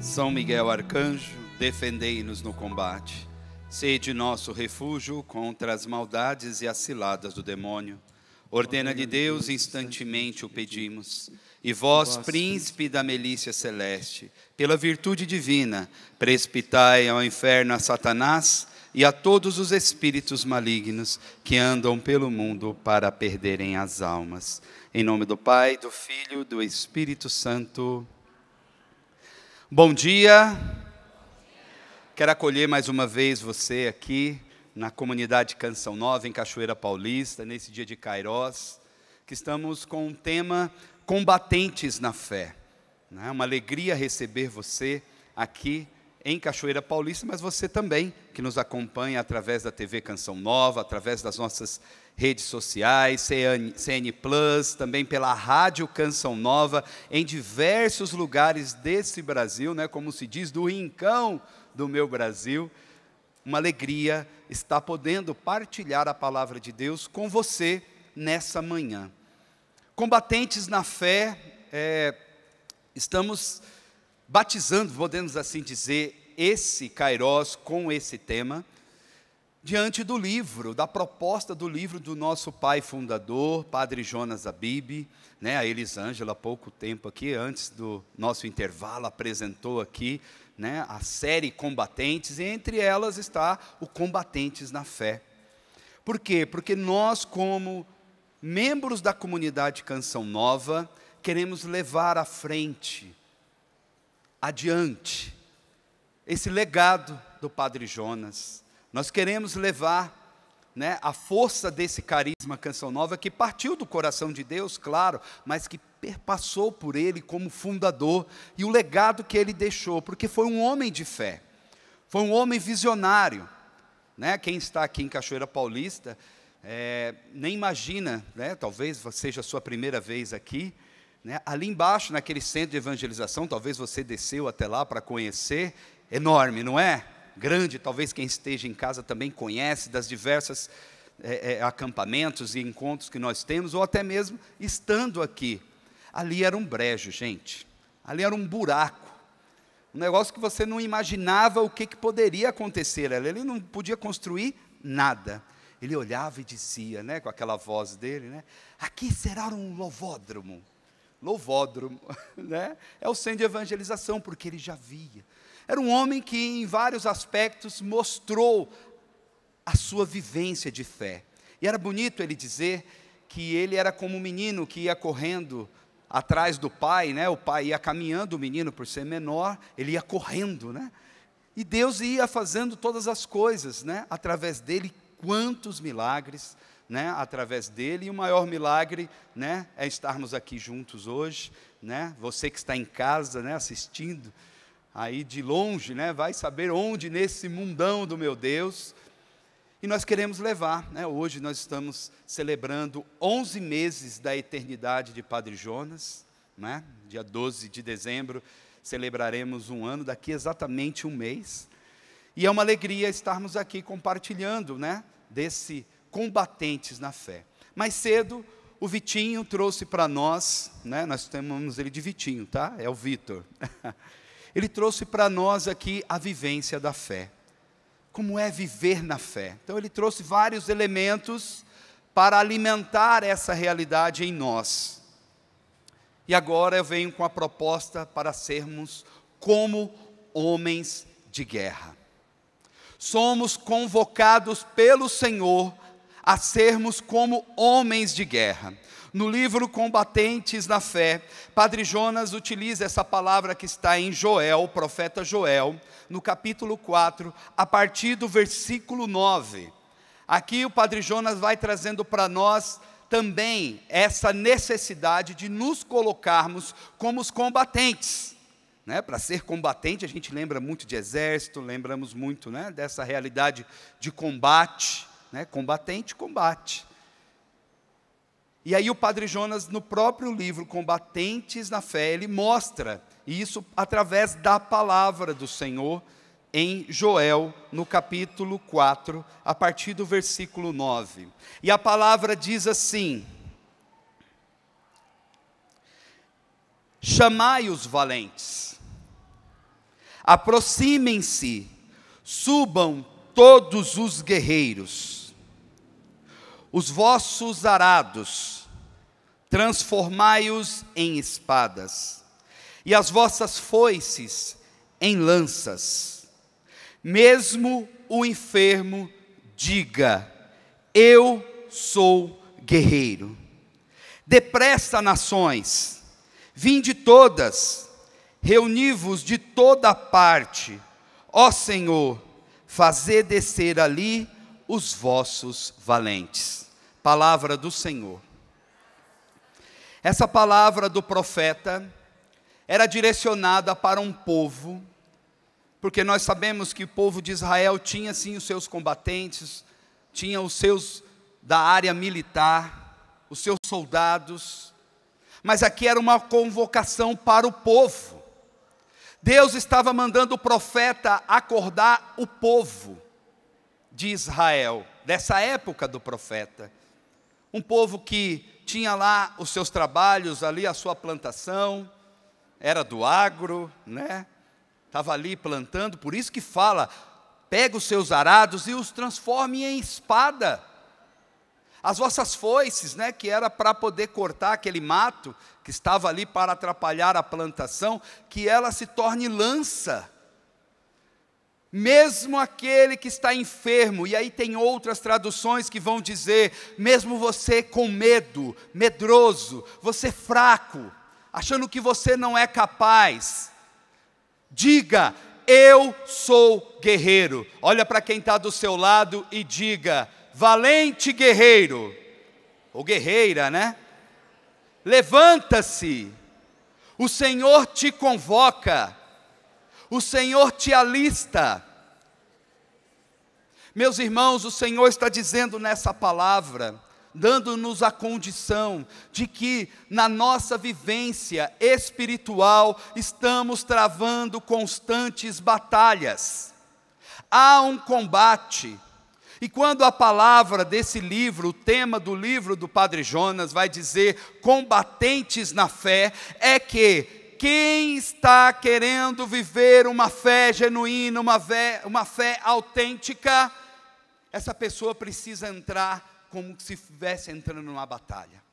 São Miguel Arcanjo, defendei-nos no combate. Sede nosso refúgio contra as maldades e as ciladas do demônio. Ordena-lhe Deus, instantemente o pedimos. E vós, príncipe da milícia celeste, pela virtude divina, precipitai ao inferno a Satanás e a todos os espíritos malignos que andam pelo mundo para perderem as almas. Em nome do Pai, do Filho e do Espírito Santo. Bom dia. Quero acolher mais uma vez você aqui na comunidade Canção Nova, em Cachoeira Paulista, nesse dia de Kairós, que estamos com o tema Combatentes na Fé. É uma alegria receber você aqui em Cachoeira Paulista, mas você também, que nos acompanha através da TV Canção Nova, através das nossas redes sociais, CN Plus, também pela Rádio Canção Nova, em diversos lugares desse Brasil, como se diz, do rincão do meu Brasil. Uma alegria estar podendo partilhar a palavra de Deus com você nessa manhã. Combatentes na fé, estamos batizando, podemos assim dizer, esse Kairós com esse tema, diante do livro, da proposta do livro do nosso pai fundador, Padre Jonas Abib, a Elisângela, há pouco tempo aqui, antes do nosso intervalo, apresentou aqui, a série Combatentes, e entre elas está o Combatentes na Fé. Por quê? Porque nós, como membros da comunidade Canção Nova, queremos levar à frente, adiante, esse legado do Padre Jonas. Nós queremos levar a força desse carisma Canção Nova, que partiu do coração de Deus, claro, mas que perpassou por ele como fundador, e o legado que ele deixou, porque foi um homem de fé, foi um homem visionário. Quem está aqui em Cachoeira Paulista, nem imagina, talvez seja a sua primeira vez aqui, ali embaixo, naquele centro de evangelização, talvez você desceu até lá para conhecer, enorme, não é? Grande, talvez quem esteja em casa também conhece, das diversas acampamentos e encontros que nós temos, ou até mesmo estando aqui. Ali era um brejo, gente, ali era um buraco, um negócio que você não imaginava o que poderia acontecer, ele não podia construir nada. Ele olhava e dizia, com aquela voz dele, aqui será um louvódromo, é o centro de evangelização, porque ele já via. Era um homem que em vários aspectos mostrou a sua vivência de fé. E era bonito ele dizer que ele era como um menino que ia correndo atrás do pai, o pai ia caminhando, o menino por ser menor, ele ia correndo, e Deus ia fazendo todas as coisas, através dele. Quantos milagres, através dele, e o maior milagre, é estarmos aqui juntos hoje, você que está em casa, assistindo, aí de longe, vai saber onde nesse mundão do meu Deus, e nós queremos levar, hoje nós estamos celebrando 11 meses da eternidade de Padre Jonas, dia 12 de dezembro, celebraremos um ano, daqui exatamente um mês, e é uma alegria estarmos aqui compartilhando, desse Combatentes na Fé. Mais cedo, o Vitinho trouxe para nós, nós chamamos ele de Vitinho, tá? É o Vitor. Ele trouxe para nós aqui a vivência da fé. Como é viver na fé? Então ele trouxe vários elementos para alimentar essa realidade em nós. E agora eu venho com a proposta para sermos como homens de guerra. Somos convocados pelo Senhor a sermos como homens de guerra. No livro Combatentes na Fé, Padre Jonas utiliza essa palavra que está em Joel, o profeta Joel, no capítulo 4, a partir do versículo 9. Aqui o Padre Jonas vai trazendo para nós também essa necessidade de nos colocarmos como os combatentes. Para ser combatente, a gente lembra muito de exército, lembramos muito dessa realidade de combate, combatente, combate. E aí o Padre Jonas, no próprio livro Combatentes na Fé, ele mostra isso através da palavra do Senhor, em Joel, no capítulo 4, a partir do versículo 9. E a palavra diz assim: chamai os valentes, Aproximem-se, subam todos os guerreiros. Os vossos arados, transformai-os em espadas, e as vossas foices em lanças. Mesmo o enfermo diga: eu sou guerreiro. Depressa, nações, vinde todas, reuni-vos de toda parte, ó Senhor, fazei descer ali os vossos valentes. Palavra do Senhor. Essa palavra do profeta era direcionada para um povo, porque nós sabemos que o povo de Israel tinha sim os seus combatentes, tinha os seus da área militar, os seus soldados, mas aqui era uma convocação para o povo. Deus estava mandando o profeta acordar o povo de Israel, dessa época do profeta. Um povo que tinha lá os seus trabalhos, ali a sua plantação, era do agro, né? Estava ali plantando, por isso que fala, pega os seus arados e os transforme em espada. As vossas foices, né, que era para poder cortar aquele mato, que estava ali para atrapalhar a plantação, que ela se torne lança. Mesmo aquele que está enfermo, e aí tem outras traduções que vão dizer, mesmo você com medo, medroso, você fraco, achando que você não é capaz, diga: eu sou guerreiro. Olha para quem está do seu lado e diga: valente guerreiro, ou guerreira, né? Levanta-se, o Senhor te convoca, o Senhor te alista. Meus irmãos, o Senhor está dizendo nessa palavra, dando-nos a condição de que na nossa vivência espiritual estamos travando constantes batalhas. Há um combate. E quando a palavra desse livro, o tema do livro do Padre Jonas vai dizer combatentes na fé, é que quem está querendo viver uma fé genuína, uma fé autêntica, essa pessoa precisa entrar como se estivesse entrando numa batalha.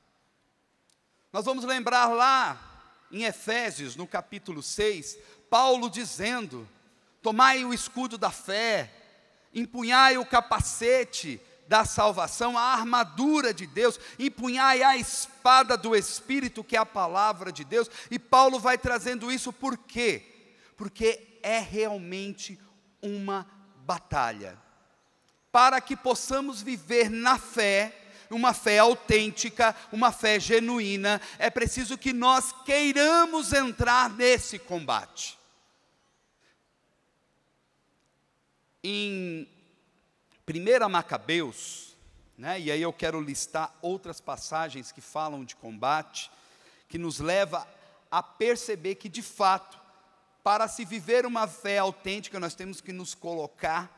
Nós vamos lembrar lá em Efésios, no capítulo 6, Paulo dizendo: tomai o escudo da fé, empunhai o capacete da salvação, a armadura de Deus, empunhai a espada do Espírito, que é a palavra de Deus. E Paulo vai trazendo isso por quê? Porque é realmente uma batalha. Para que possamos viver na fé, uma fé autêntica, uma fé genuína, é preciso que nós queiramos entrar nesse combate. Em 1 Macabeus, né, e aí eu quero listar outras passagens que falam de combate, que nos leva a perceber que de fato, para se viver uma fé autêntica, nós temos que nos colocar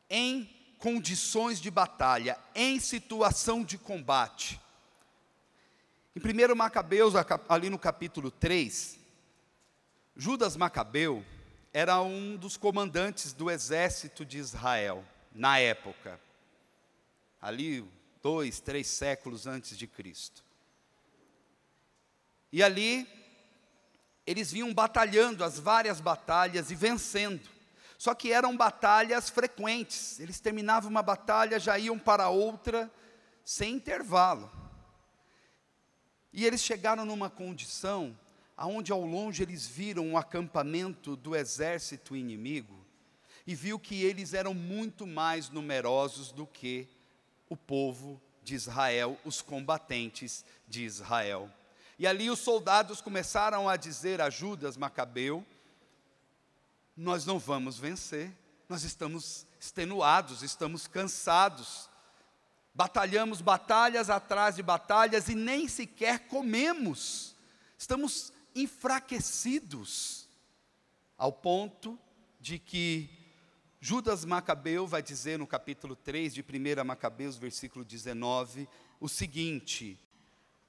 em condições de batalha, em situação de combate. Em 1 Macabeus, ali no capítulo 3, Judas Macabeu era um dos comandantes do exército de Israel, na época, ali 2, 3 séculos antes de Cristo. E ali, eles vinham batalhando as várias batalhas e vencendo. Só que eram batalhas frequentes, eles terminavam uma batalha, já iam para outra, sem intervalo. E eles chegaram numa condição aonde ao longe eles viram um acampamento do exército inimigo e viu que eles eram muito mais numerosos do que o povo de Israel, os combatentes de Israel. E ali os soldados começaram a dizer a Judas Macabeu: nós não vamos vencer, nós estamos extenuados, estamos cansados, batalhamos batalhas atrás de batalhas e nem sequer comemos, estamos enfraquecidos, ao ponto de que Judas Macabeu vai dizer no capítulo 3 de 1 Macabeus, versículo 19, o seguinte: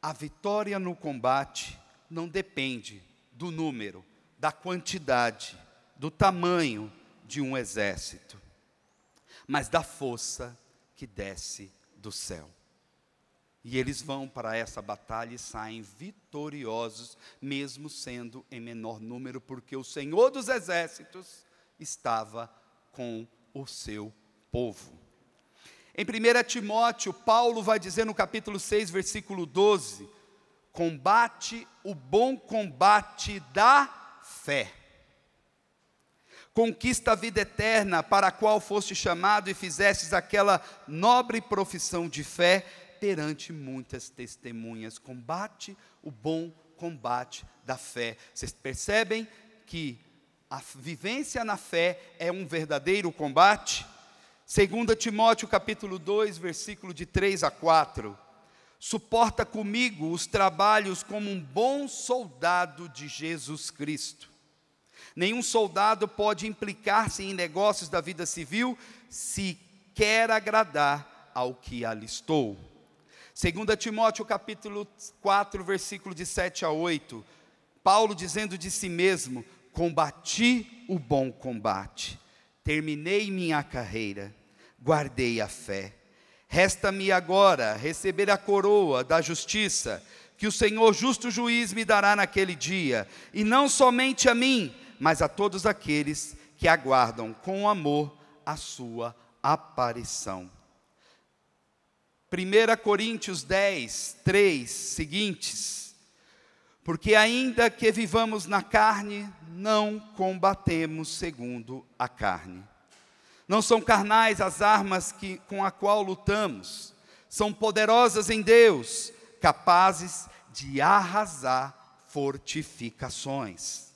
a vitória no combate não depende do número, da quantidade, do tamanho de um exército, mas da força que desce do céu. E eles vão para essa batalha e saem vitoriosos, mesmo sendo em menor número, porque o Senhor dos exércitos estava com o seu povo. Em 1 Timóteo, Paulo vai dizer no capítulo 6, versículo 12, combate o bom combate da fé. Conquista a vida eterna, para a qual foste chamado e fizestes aquela nobre profissão de fé perante muitas testemunhas. Combate o bom combate da fé. Vocês percebem que a vivência na fé é um verdadeiro combate? 2 Timóteo capítulo 2, versículo de 3 a 4. Suporta comigo os trabalhos como um bom soldado de Jesus Cristo. Nenhum soldado pode implicar-se em negócios da vida civil se quer agradar ao que alistou. 2 Timóteo capítulo 4, versículo de 7 a 8, Paulo dizendo de si mesmo, combati o bom combate, terminei minha carreira, guardei a fé. Resta-me agora receber a coroa da justiça, que o Senhor justo juiz me dará naquele dia, e não somente a mim, mas a todos aqueles que aguardam com amor a sua aparição. 1 Coríntios 10, 3, seguintes, porque ainda que vivamos na carne, não combatemos segundo a carne. Não são carnais as armas com a qual lutamos, são poderosas em Deus, capazes de arrasar fortificações.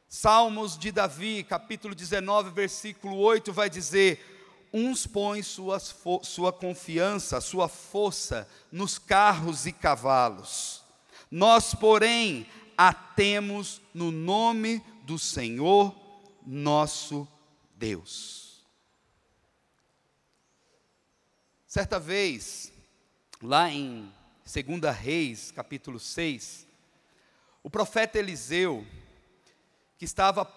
Salmos de Davi, capítulo 19, versículo 8, vai dizer, uns põem sua confiança, sua força nos carros e cavalos. Nós, porém, a temos no nome do Senhor, nosso Deus. Certa vez, lá em 2 Reis, capítulo 6, o profeta Eliseu, que estava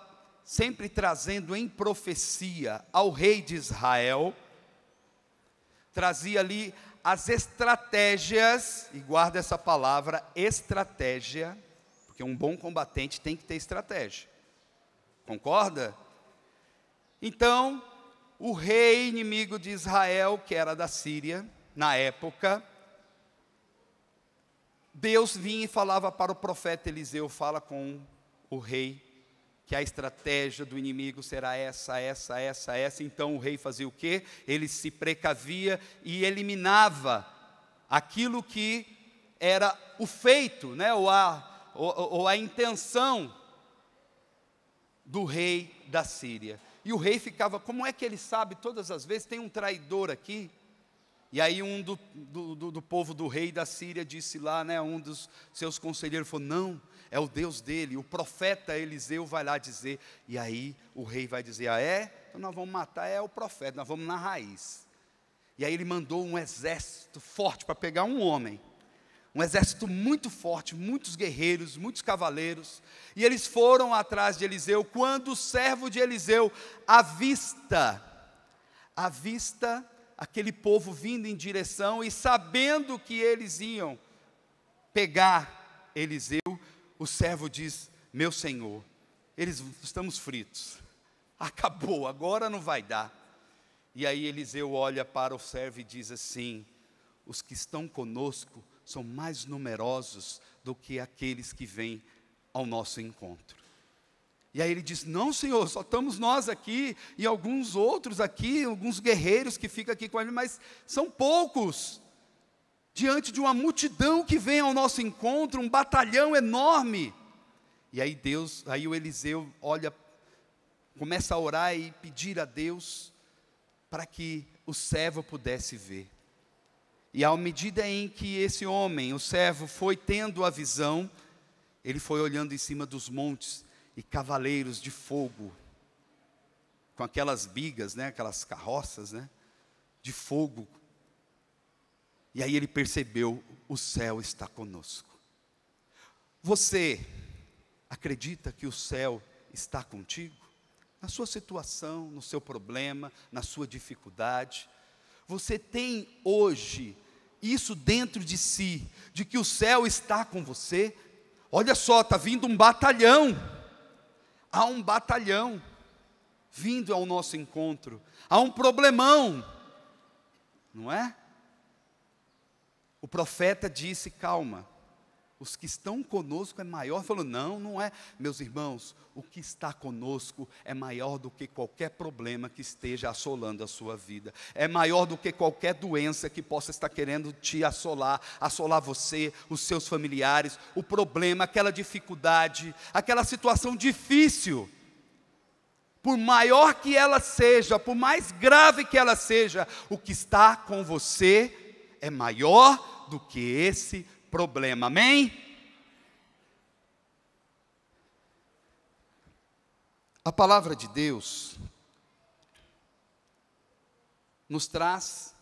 sempre trazendo em profecia ao rei de Israel, trazia ali as estratégias, e guarda essa palavra, estratégia, porque um bom combatente tem que ter estratégia, concorda? Então, o rei inimigo de Israel, que era da Síria, na época, Deus vinha e falava para o profeta Eliseu, fala com o rei, que a estratégia do inimigo será essa. Então o rei fazia o quê? Ele se precavia e eliminava aquilo que era o feito, né? ou a intenção do rei da Síria. E o rei ficava, como é que ele sabe todas as vezes? Tem um traidor aqui. E aí um do povo do rei da Síria disse lá, né, um dos seus conselheiros falou, não, é o Deus dele, o profeta Eliseu vai lá dizer, e aí o rei vai dizer, então nós vamos matar, o profeta, nós vamos na raiz. E aí ele mandou um exército forte para pegar um homem, um exército muito forte, muitos guerreiros, muitos cavaleiros, e eles foram atrás de Eliseu, quando o servo de Eliseu avista aquele povo vindo em direção, e sabendo que eles iam pegar Eliseu, o servo diz, meu senhor, estamos fritos, acabou, agora não vai dar. E aí Eliseu olha para o servo e diz assim, os que estão conosco são mais numerosos do que aqueles que vêm ao nosso encontro. E aí ele diz, não senhor, só estamos nós aqui, e alguns outros aqui, alguns guerreiros que ficam aqui com ele, mas são poucos, diante de uma multidão que vem ao nosso encontro, um batalhão enorme. E aí o Eliseu olha, começa a orar e pedir a Deus, para que o servo pudesse ver. E à medida em que esse homem, o servo, foi tendo a visão, ele foi olhando em cima dos montes, e cavaleiros de fogo, com aquelas bigas, né, aquelas carroças, né, de fogo. E aí ele percebeu, o céu está conosco. Você acredita que o céu está contigo? na sua situação, no seu problema, na sua dificuldade. Você tem hoje isso dentro de si, de que o céu está com você. Olha só, está vindo um batalhão. Há um batalhão vindo ao nosso encontro. Há um problemão, não é? O profeta disse, calma, os que estão conosco é maior. Falou, não é. Meus irmãos, o que está conosco é maior do que qualquer problema que esteja assolando a sua vida. É maior do que qualquer doença que possa estar querendo te assolar você, os seus familiares, o problema, aquela dificuldade, aquela situação difícil. Por maior que ela seja, por mais grave que ela seja, o que está com você é maior do que esse problema, amém? A palavra de Deus nos traz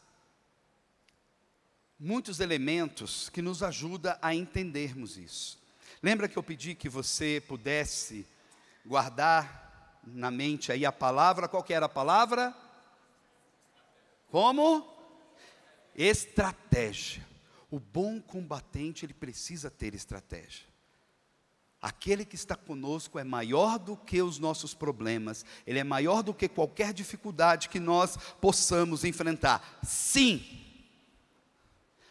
muitos elementos que nos ajudam a entendermos isso. Lembra que eu pedi que você pudesse guardar na mente aí a palavra? Qual que era a palavra? Como? Estratégia. O bom combatente, ele precisa ter estratégia. Aquele que está conosco é maior do que os nossos problemas, ele é maior do que qualquer dificuldade que nós possamos enfrentar. Sim,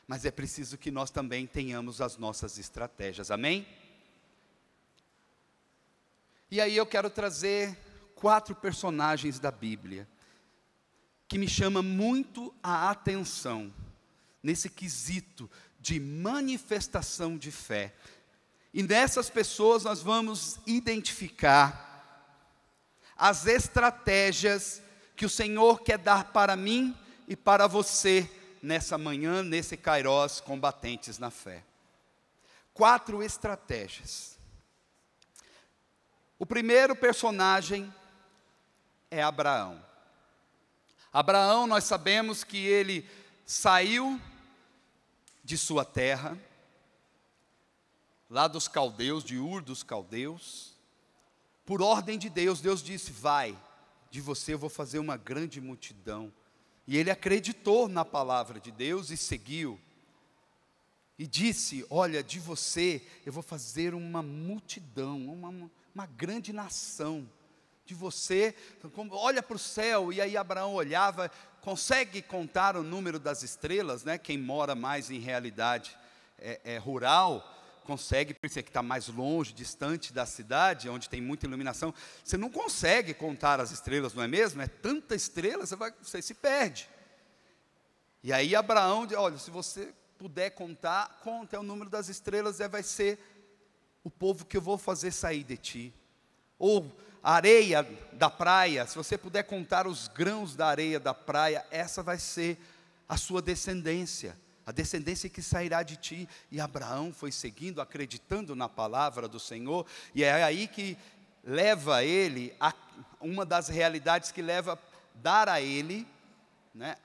mas é preciso que nós também tenhamos as nossas estratégias, amém? E aí eu quero trazer 4 personagens da Bíblia, que me chamam muito a atenção, nesse quesito de manifestação de fé. E nessas pessoas nós vamos identificar as estratégias que o Senhor quer dar para mim e para você nessa manhã, nesse Kairós Combatentes na Fé. 4 estratégias. O primeiro personagem é Abraão. Abraão, nós sabemos que ele saiu de sua terra, lá dos caldeus, de Ur dos caldeus, por ordem de Deus. Deus disse, vai, de você eu vou fazer uma grande multidão. E ele acreditou na palavra de Deus e seguiu. E disse, olha, de você eu vou fazer uma multidão, uma grande nação. De você, olha para o céu. E aí Abraão olhava, consegue contar o número das estrelas, né? Quem mora mais em realidade rural, consegue, por isso é que está mais longe, distante da cidade, onde tem muita iluminação, você não consegue contar as estrelas, não é mesmo? É tanta estrela, você se perde. E aí Abraão diz, olha, se você puder contar, conta, é o número das estrelas, vai ser o povo que eu vou fazer sair de ti. Ou a areia da praia, se você puder contar os grãos da areia da praia, essa vai ser a sua descendência, a descendência que sairá de ti. E Abraão foi seguindo, acreditando na palavra do Senhor, e é aí que leva ele, a uma das realidades que leva a dar a ele, né,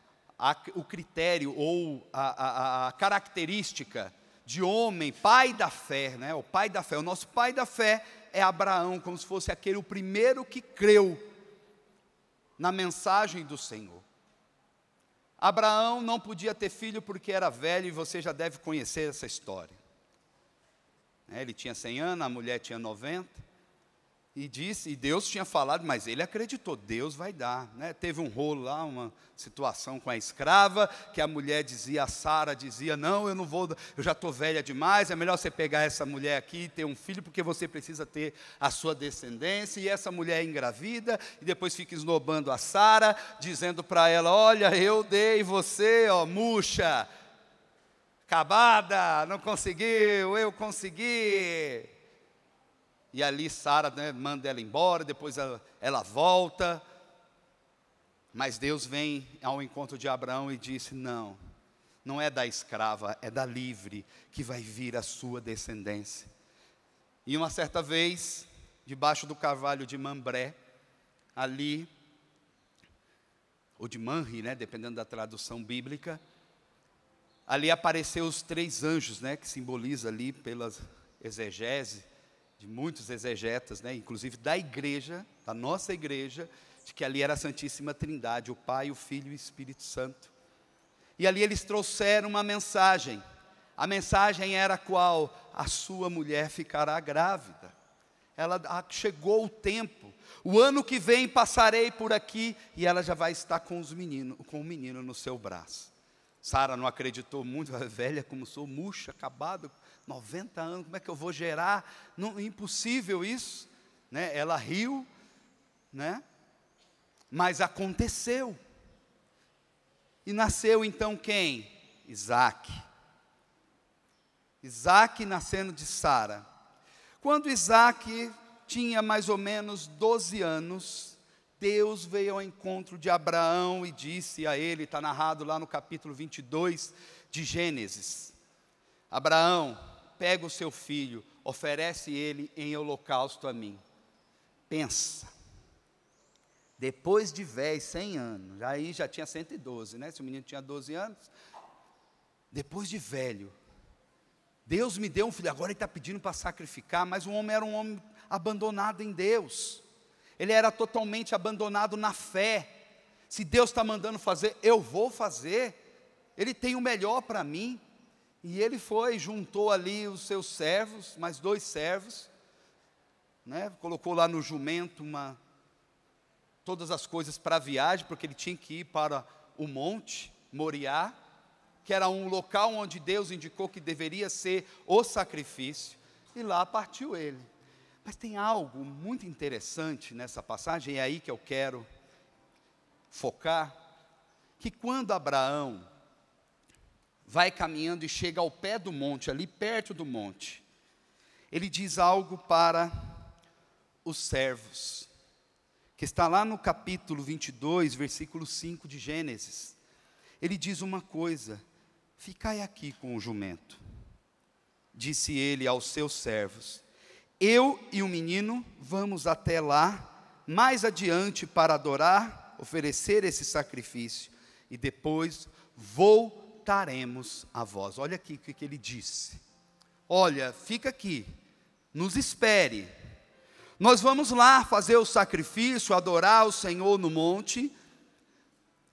o critério ou a característica de homem, pai da fé, né, o pai da fé. O nosso pai da fé é Abraão, como se fosse aquele o primeiro que creu na mensagem do Senhor. Abraão não podia ter filho porque era velho, e você já deve conhecer essa história. Ele tinha 100 anos, a mulher tinha 90, e Deus tinha falado, mas ele acreditou, Deus vai dar, né? Teve um rolo lá, uma situação com a escrava, que a mulher dizia, a Sara dizia, não, eu não vou, eu já estou velha demais, é melhor você pegar essa mulher aqui e ter um filho, porque você precisa ter a sua descendência. E essa mulher engravida, e depois fica esnobando a Sara, dizendo para ela, olha, eu dei você, ó, murcha, acabada, não conseguiu, eu consegui. E ali Sara, né, manda ela embora, depois ela volta. Mas Deus vem ao encontro de Abraão e disse, não é da escrava, é da livre que vai vir a sua descendência. E uma certa vez, debaixo do carvalho de Mambré, ali, ou de Manri, né, dependendo da tradução bíblica, ali apareceu os 3 anjos, né, que simboliza ali pelas exegese, de muitos exegetas, né, inclusive da igreja, da nossa igreja, de que ali era a Santíssima Trindade, o Pai, o Filho e o Espírito Santo. E ali eles trouxeram uma mensagem. A mensagem era qual? A sua mulher ficará grávida. Chegou o tempo. O ano que vem passarei por aqui e ela já vai estar com o menino no seu braço. Sara não acreditou muito, velha como sou, murcha, acabada, 90 anos, como é que eu vou gerar? Não, impossível isso, né? Ela riu, né? Mas aconteceu. E nasceu então quem? Isaac. Isaac nascendo de Sara. Quando Isaac tinha mais ou menos 12 anos, Deus veio ao encontro de Abraão e disse a ele, está narrado lá no capítulo 22 de Gênesis: Abraão, pega o seu filho, oferece ele em holocausto a mim. Pensa, depois de velho, 100 anos, aí já tinha 112, né? Se o menino tinha 12 anos, depois de velho, Deus me deu um filho, agora ele está pedindo para sacrificar, mas o homem era um homem abandonado em Deus, ele era totalmente abandonado na fé. Se Deus está mandando fazer, eu vou fazer, Ele tem o melhor para mim. E ele foi, juntou ali os seus servos, mais 2 servos, né? Colocou lá no jumento todas as coisas para a viagem, porque ele tinha que ir para o monte Moriá, que era um local onde Deus indicou que deveria ser o sacrifício, e lá partiu ele. Mas tem algo muito interessante nessa passagem, é aí que eu quero focar, que quando Abraão vai caminhando e chega ao pé do monte, ali perto do monte, ele diz algo para os servos, que está lá no capítulo 22, versículo 5 de Gênesis. Ele diz uma coisa: ficai aqui com o jumento. Disse ele aos seus servos: eu e o menino vamos até lá, mais adiante, para adorar, oferecer esse sacrifício, e depois voltaremos a vós. Olha aqui o que ele disse: olha, fica aqui, nos espere, nós vamos lá fazer o sacrifício, adorar o Senhor no monte,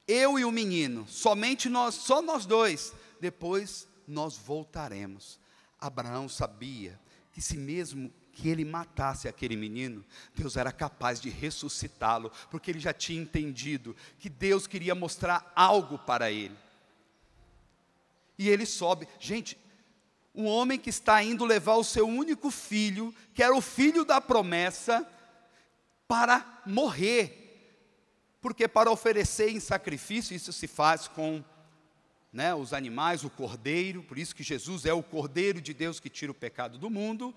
eu e o menino, somente nós, só nós 2, depois nós voltaremos. Abraão sabia que se mesmo que ele matasse aquele menino, Deus era capaz de ressuscitá-lo, porque ele já tinha entendido que Deus queria mostrar algo para ele. E ele sobe, gente, um homem que está indo levar o seu único filho, que era o filho da promessa, para morrer, porque para oferecer em sacrifício, isso se faz com, né, os animais, o cordeiro, por isso que Jesus é o cordeiro de Deus que tira o pecado do mundo.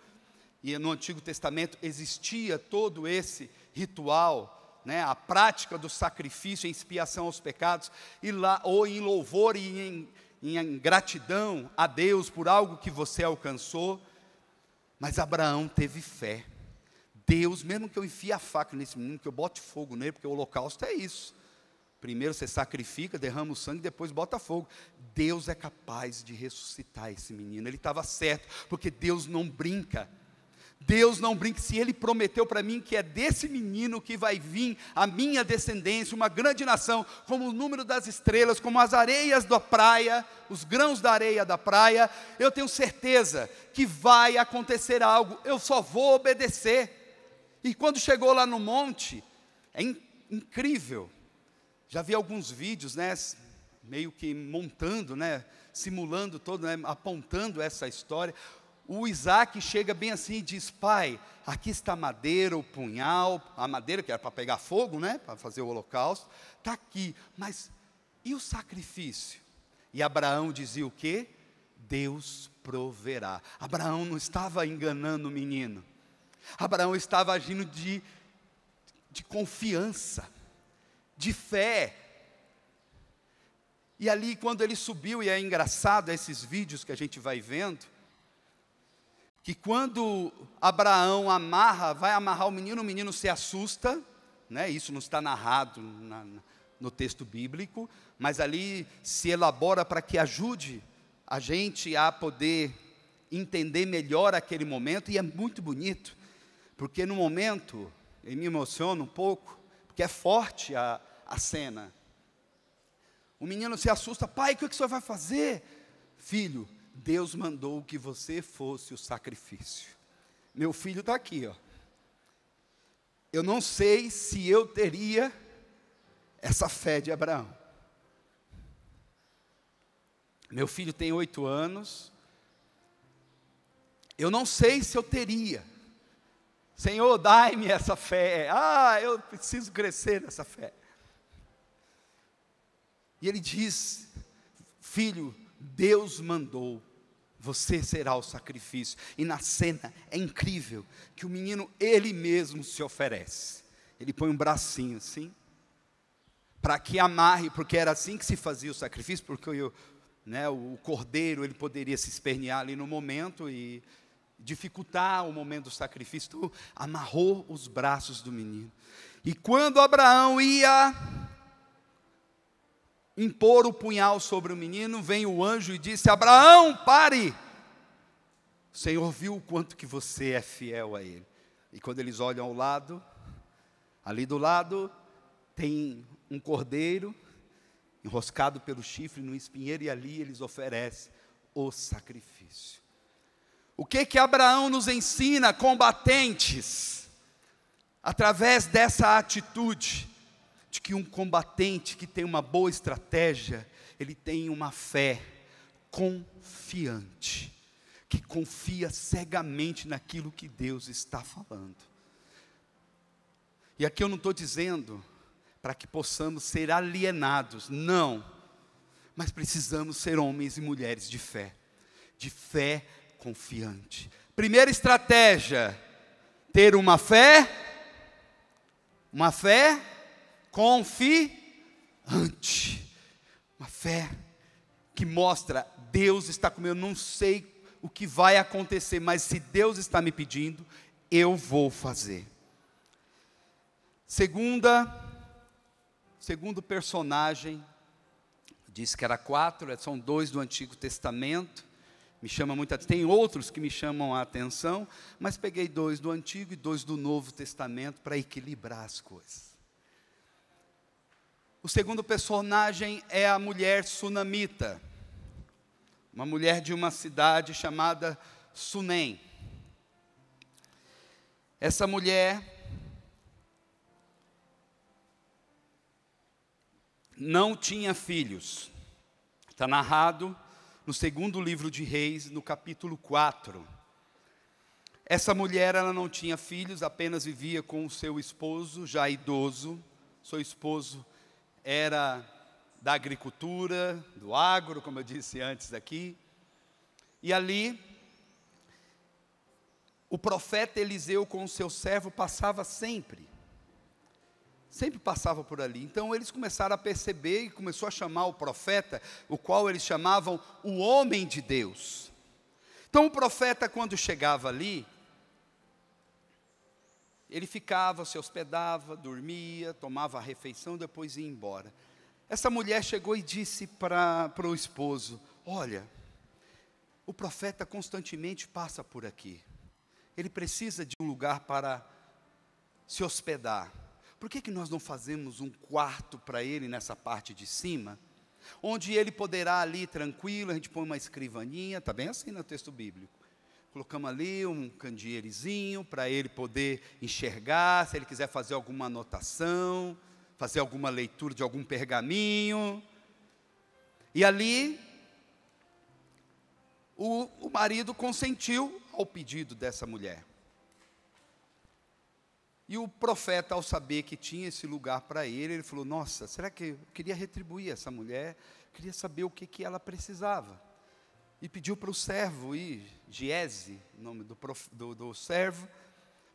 E no Antigo Testamento existia todo esse ritual, né, a prática do sacrifício em expiação aos pecados, e lá, ou em louvor e em gratidão a Deus por algo que você alcançou. Mas Abraão teve fé. Deus, mesmo que eu enfie a faca nesse menino, que eu bote fogo nele, porque o holocausto é isso. Primeiro você sacrifica, derrama o sangue, depois bota fogo. Deus é capaz de ressuscitar esse menino. Ele estava certo, porque Deus não brinca. Deus não brinca. Se Ele prometeu para mim que é desse menino que vai vir a minha descendência, uma grande nação, como o número das estrelas, como as areias da praia, os grãos da areia da praia, eu tenho certeza que vai acontecer algo, eu só vou obedecer. E quando chegou lá no monte, é incrível, já vi alguns vídeos, né, meio que montando, né, simulando todo, né, apontando essa história. O Isaac chega bem assim e diz: pai, aqui está a madeira, o punhal, a madeira que era para pegar fogo, né, para fazer o holocausto, está aqui, mas e o sacrifício? E Abraão dizia o quê? Deus proverá. Abraão não estava enganando o menino, Abraão estava agindo de confiança, de fé. E ali quando ele subiu, e é engraçado esses vídeos que a gente vai vendo, que quando Abraão vai amarrar o menino se assusta, né? Isso não está narrado no texto bíblico, mas ali se elabora para que ajude a gente a poder entender melhor aquele momento, e é muito bonito, porque no momento, eu me emociono um pouco, porque é forte a cena. O menino se assusta: pai, o que o senhor vai fazer? Filho, Deus mandou que você fosse o sacrifício. Meu filho está aqui, ó. Eu não sei se eu teria essa fé de Abraão. Meu filho tem 8 anos. Eu não sei se eu teria. Senhor, dai-me essa fé. Eu preciso crescer nessa fé. E ele diz: filho, Deus mandou, você será o sacrifício. E na cena é incrível que o menino, ele mesmo se oferece. Ele põe um bracinho assim, para que amarre, porque era assim que se fazia o sacrifício, porque o cordeiro, ele poderia se espernear ali no momento e dificultar o momento do sacrifício. Então, amarrou os braços do menino. E quando Abraão ia impor o punhal sobre o menino, vem o anjo e disse: Abraão, pare! O Senhor viu o quanto que você é fiel a Ele. E quando eles olham ao lado, ali do lado, tem um cordeiro, enroscado pelo chifre no espinheiro, e ali eles oferecem o sacrifício. O que Abraão nos ensina, combatentes, através dessa atitude, de que um combatente que tem uma boa estratégia, ele tem uma fé confiante, que confia cegamente naquilo que Deus está falando. E aqui eu não estou dizendo para que possamos ser alienados, não, mas precisamos ser homens e mulheres de fé confiante. Primeira estratégia: ter uma fé confiante, uma fé que mostra: Deus está comigo, eu não sei o que vai acontecer, mas se Deus está me pedindo, eu vou fazer. Segundo personagem, disse que era 4, são 2 do Antigo Testamento, me chama muita atenção. Tem outros que me chamam a atenção, mas peguei 2 do Antigo e 2 do Novo Testamento para equilibrar as coisas. O segundo personagem é a mulher sunamita, uma mulher de uma cidade chamada Sunem. Essa mulher não tinha filhos. Está narrado no segundo livro de Reis, no capítulo 4. Essa mulher, ela não tinha filhos, apenas vivia com o seu esposo, já idoso. Seu esposo era da agricultura, do agro, como eu disse antes aqui. E ali, o profeta Eliseu com o seu servo passava sempre passava por ali. Então eles começaram a perceber e começou a chamar o profeta, o qual eles chamavam o homem de Deus. Então o profeta, quando chegava ali, ele ficava, se hospedava, dormia, tomava a refeição, depois ia embora. Essa mulher chegou e disse para o esposo: olha, o profeta constantemente passa por aqui, ele precisa de um lugar para se hospedar. Por que nós não fazemos um quarto para ele nessa parte de cima, onde ele poderá ali tranquilo, a gente põe uma escrivaninha, está bem assim no texto bíblico, colocamos ali um candeeirozinho para ele poder enxergar, se ele quiser fazer alguma anotação, fazer alguma leitura de algum pergaminho. E ali o marido consentiu ao pedido dessa mulher. E o profeta, ao saber que tinha esse lugar para ele falou: nossa, será que eu queria retribuir essa mulher? Queria saber o que ela precisava. E pediu para o servo Giese, o nome do servo: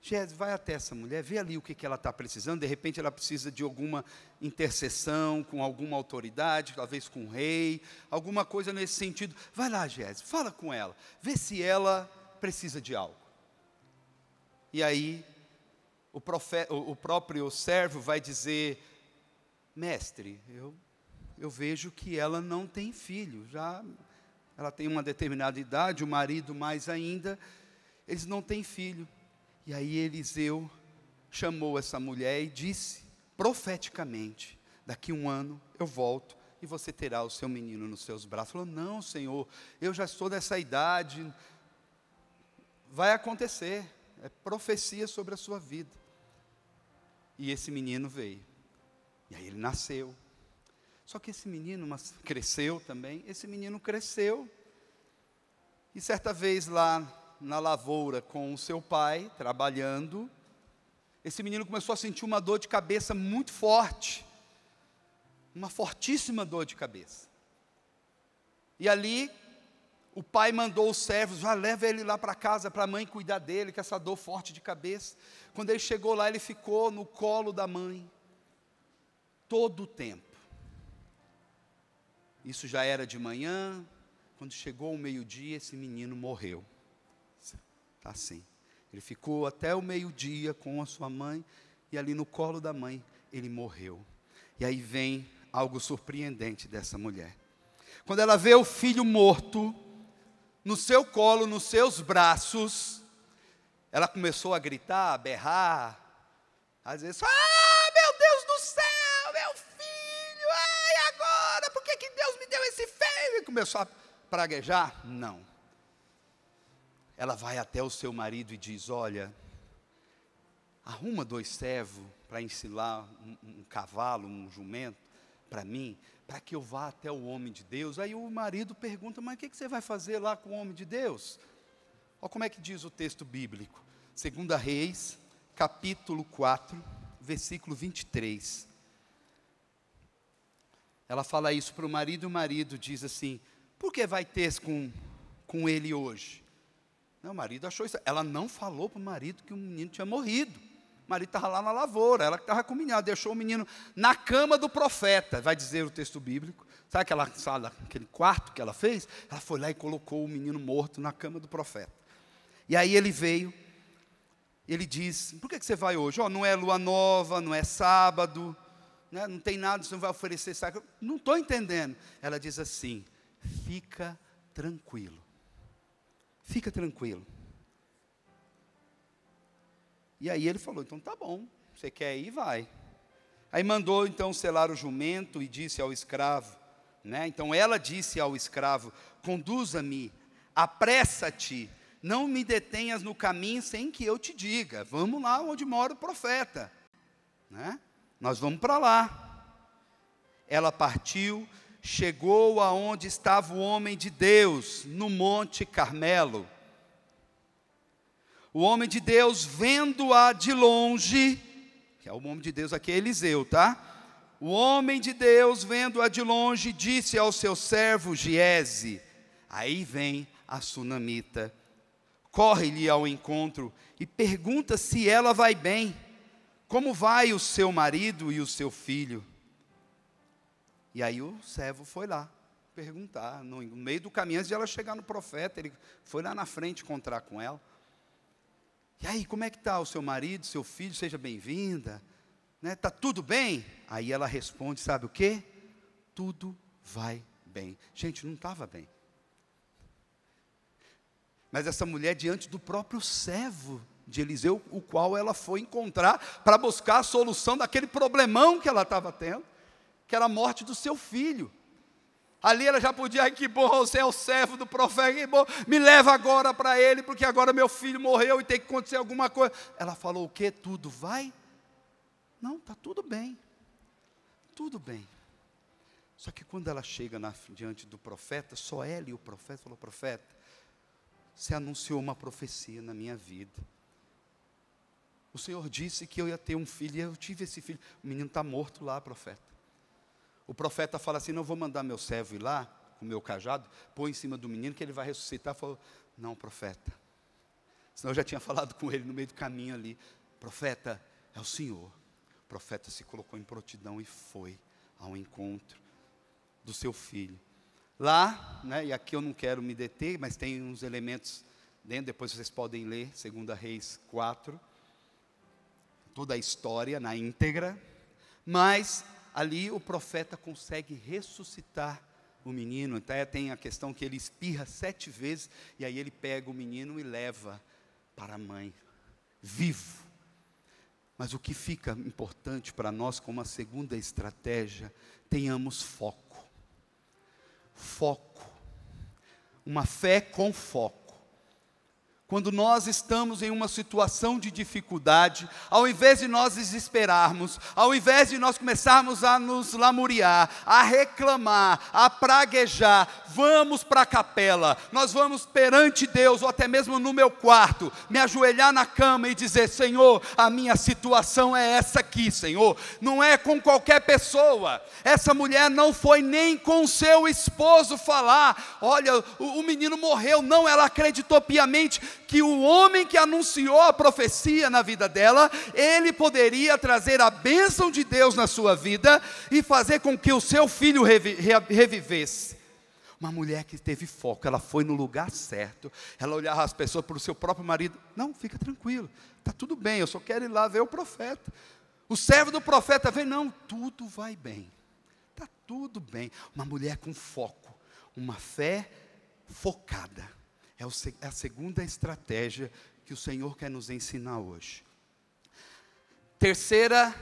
Giese, vai até essa mulher, vê ali o que ela está precisando. De repente ela precisa de alguma intercessão com alguma autoridade, talvez com o rei, alguma coisa nesse sentido. Vai lá, Giese, fala com ela, vê se ela precisa de algo. E aí o próprio servo vai dizer: mestre, eu vejo que ela não tem filho, ela tem uma determinada idade, o marido mais ainda, eles não têm filho. E aí Eliseu chamou essa mulher e disse, profeticamente, daqui 1 ano eu volto e você terá o seu menino nos seus braços. Falou, não, Senhor, eu já estou dessa idade, vai acontecer, é profecia sobre a sua vida. E esse menino veio, e aí ele nasceu. Só que esse menino cresceu também, esse menino cresceu, e certa vez lá na lavoura com o seu pai, trabalhando, esse menino começou a sentir uma dor de cabeça muito forte, uma fortíssima dor de cabeça. E ali, o pai mandou os servos, leva ele lá para casa, para a mãe cuidar dele, com essa dor forte de cabeça. Quando ele chegou lá, ele ficou no colo da mãe, todo o tempo. Isso já era de manhã, quando chegou o meio-dia, esse menino morreu. Está assim. Ele ficou até o meio-dia com a sua mãe, e ali no colo da mãe, ele morreu. E aí vem algo surpreendente dessa mulher. Quando ela vê o filho morto, no seu colo, nos seus braços, ela começou a gritar, a berrar, a dizer, meu Deus do céu, meu filho, ai agora, por que Deus me deu esse filho? E começou a praguejar? Não. Ela vai até o seu marido e diz, olha, arruma 2 servos para ensinar um cavalo, um jumento, para mim, para que eu vá até o homem de Deus. Aí o marido pergunta, mas o que você vai fazer lá com o homem de Deus? Olha como é que diz o texto bíblico. 2 Reis, capítulo 4, versículo 23. Ela fala isso para o marido, e o marido diz assim, por que vai ter com ele hoje? Não, o marido achou isso. Ela não falou para o marido que o menino tinha morrido. O marido estava lá na lavoura, ela que estava com o menino, ela deixou o menino na cama do profeta, vai dizer o texto bíblico. Sabe aquela sala, aquele quarto que ela fez? Ela foi lá e colocou o menino morto na cama do profeta. E aí ele veio, ele diz, por que você vai hoje? Não é lua nova, não é sábado, né? Não tem nada, você não vai oferecer sacrifício. Não estou entendendo. Ela diz assim, fica tranquilo. Fica tranquilo. E aí ele falou, então tá bom, você quer ir, vai. Aí mandou então selar o jumento e disse ao escravo, né? Então ela disse ao escravo, conduza-me, apressa-te, não me detenhas no caminho sem que eu te diga, vamos lá onde mora o profeta, né? Nós vamos para lá. Ela partiu, chegou aonde estava o homem de Deus, no Monte Carmelo. O homem de Deus, vendo-a de longe, que é o homem de Deus aqui é Eliseu, tá? O homem de Deus, vendo-a de longe, disse ao seu servo Giese, aí vem a sunamita, corre-lhe ao encontro e pergunta se ela vai bem, como vai o seu marido e o seu filho? E aí o servo foi lá perguntar, no meio do caminho, antes de ela chegar no profeta, ele foi lá na frente encontrar com ela. E aí, como é que está o seu marido, seu filho, seja bem-vinda, né? Está tudo bem? Aí ela responde, sabe o quê? Tudo vai bem. Gente, não estava bem. Mas essa mulher, diante do próprio servo de Eliseu, o qual ela foi encontrar para buscar a solução daquele problemão que ela estava tendo, que era a morte do seu filho. Ali ela já podia, ai que bom, você é o servo do profeta, que bom, me leva agora para ele, porque agora meu filho morreu e tem que acontecer alguma coisa. Ela falou o quê? Tudo vai? Não, está tudo bem. Tudo bem. Só que quando ela chega diante do profeta, só ela e o profeta, falou, profeta, você anunciou uma profecia na minha vida. O Senhor disse que eu ia ter um filho, e eu tive esse filho. O menino está morto lá, profeta. O profeta fala assim, não vou mandar meu servo ir lá, com o meu cajado, põe em cima do menino, que ele vai ressuscitar. Falou, não, profeta. Senão eu já tinha falado com ele no meio do caminho ali. Profeta, é o Senhor. O profeta se colocou em prontidão e foi ao encontro do seu filho. Lá, né, e aqui eu não quero me deter, mas tem uns elementos dentro, depois vocês podem ler, 2 Reis 4, toda a história na íntegra, mas ali o profeta consegue ressuscitar o menino. Até tem a questão que ele espirra 7 vezes, e aí ele pega o menino e leva para a mãe, vivo. Mas o que fica importante para nós, como a segunda estratégia, tenhamos foco. Foco. Uma fé com foco. Quando nós estamos em uma situação de dificuldade, ao invés de nós desesperarmos, ao invés de nós começarmos a nos lamuriar, a reclamar, a praguejar, vamos para a capela, nós vamos perante Deus, ou até mesmo no meu quarto, me ajoelhar na cama e dizer: Senhor, a minha situação é essa aqui, Senhor. Não é com qualquer pessoa. Essa mulher não foi nem com seu esposo falar: olha, o menino morreu. Não, ela acreditou piamente que o homem que anunciou a profecia na vida dela, ele poderia trazer a bênção de Deus na sua vida e fazer com que o seu filho revivesse. Uma mulher que teve foco, ela foi no lugar certo, ela olhava as pessoas para o seu próprio marido: não, fica tranquilo, está tudo bem, eu só quero ir lá ver o profeta. O servo do profeta vem: não, tudo vai bem, está tudo bem. Uma mulher com foco, uma fé focada. É a segunda estratégia que o Senhor quer nos ensinar hoje. Terceira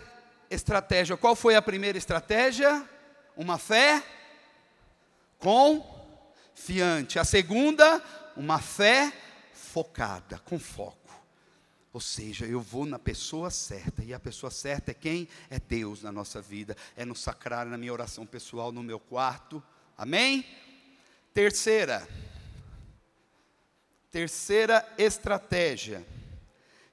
estratégia. Qual foi a primeira estratégia? Uma fé confiante. A segunda, uma fé focada, com foco. Ou seja, eu vou na pessoa certa. E a pessoa certa é quem? É Deus na nossa vida. É no sacrário, na minha oração pessoal, no meu quarto. Amém? Terceira estratégia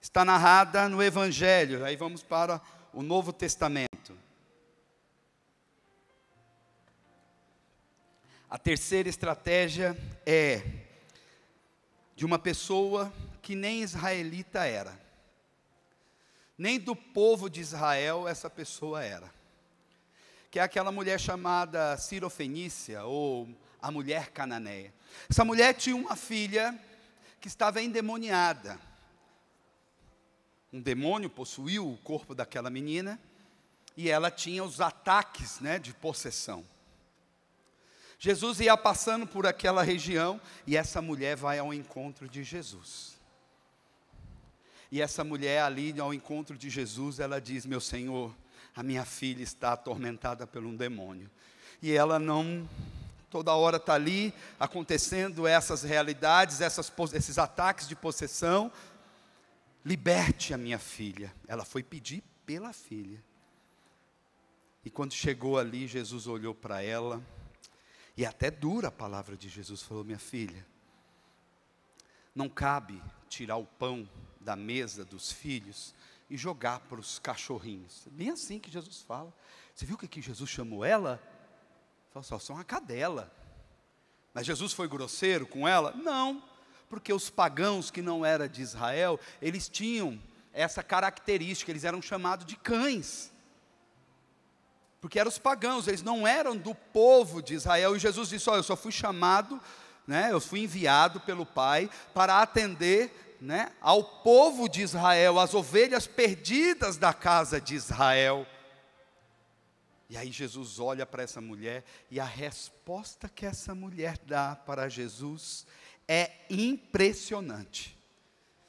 está narrada no Evangelho. Aí vamos para o Novo Testamento. A terceira estratégia é de uma pessoa que nem israelita era. Nem do povo de Israel essa pessoa era. Que é aquela mulher chamada Cirofenícia, ou a mulher cananeia. Essa mulher tinha uma filha que estava endemoniada. Um demônio possuiu o corpo daquela menina, e ela tinha os ataques, de possessão. Jesus ia passando por aquela região, e essa mulher vai ao encontro de Jesus. E essa mulher ali ao encontro de Jesus, ela diz: meu Senhor, a minha filha está atormentada por um demônio. E ela não... toda hora está ali, acontecendo essas realidades, esses ataques de possessão. Liberte a minha filha. Ela foi pedir pela filha. E quando chegou ali, Jesus olhou para ela, e até dura a palavra de Jesus, falou: minha filha, não cabe tirar o pão da mesa dos filhos e jogar para os cachorrinhos. Bem assim que Jesus fala. Você viu o que Jesus chamou ela? Falou: só uma cadela. Mas Jesus foi grosseiro com ela? Não, porque os pagãos que não eram de Israel, eles tinham essa característica, eles eram chamados de cães. Porque eram os pagãos, eles não eram do povo de Israel. E Jesus disse: olha, eu só fui chamado, eu fui enviado pelo Pai para atender, ao povo de Israel, as ovelhas perdidas da casa de Israel. E aí Jesus olha para essa mulher, e a resposta que essa mulher dá para Jesus é impressionante.